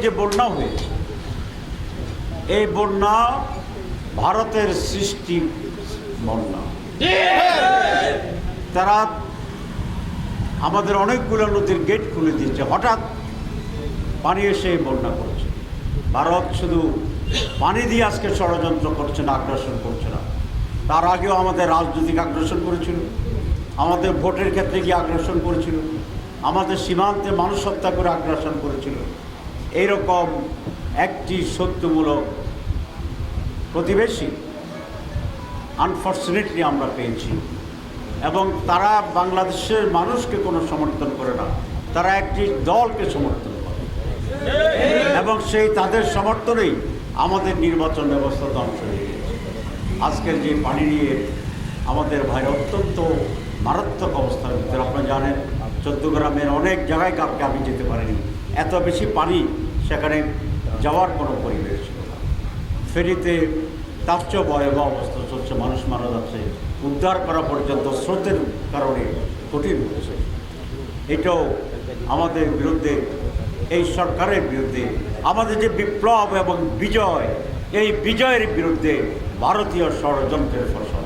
যে বন্যা হয়েছে, এই বন্যা ভারতের সৃষ্টি বন্যা। তারা আমাদের অনেকগুলো নদীর গেট খুলে দিয়েছে, হঠাৎ পানি এসে বন্যা করছে। ভারত শুধু পানি দিয়ে আজকে ষড়যন্ত্র করছে না, আগ্রাসন করছে না, তার আগেও আমাদের রাজনৈতিক আগ্রাসন করেছিল, আমাদের ভোটের ক্ষেত্রে গিয়ে আগ্রাসন করেছিল, আমাদের সীমান্তে মানুষ হত্যা করে আগ্রাসন করেছিল। এইরকম একটি সত্যমূলক প্রতিবেশী আনফর্চুনেটলি আমরা পেয়েছি। এবং তারা বাংলাদেশের মানুষকে কোনো সমর্থন করে না, তারা একটি দলকে সমর্থন করে, এবং সেই তাদের সমর্থনেই আমাদের নির্বাচন ব্যবস্থা ধ্বংস হয়ে গেছে। আজকের যে পানি নিয়ে আমাদের ভাইরা অত্যন্ত মারাত্মক অবস্থার ভিতরে, আপনারা জানেন চৌদ্দগ্রামের অনেক জায়গায় কাপকে আমি যেতে পারিনি, এত বেশি পানি, সেখানে যাওয়ার কোনো পরিবেশ ছিল না। ফেরিতে তার চেয়েও ভয়াবহ অবস্থা চলছে, মানুষ মারা যাচ্ছে, উদ্ধার করা পর্যন্ত স্রোতের কারণে কঠিন হচ্ছে। এটাও আমাদের বিরুদ্ধে, এই সরকারের বিরুদ্ধে, আমাদের যে বিপ্লব এবং বিজয়, এই বিজয়ের বিরুদ্ধে ভারতীয় ষড়যন্ত্রের ফসল।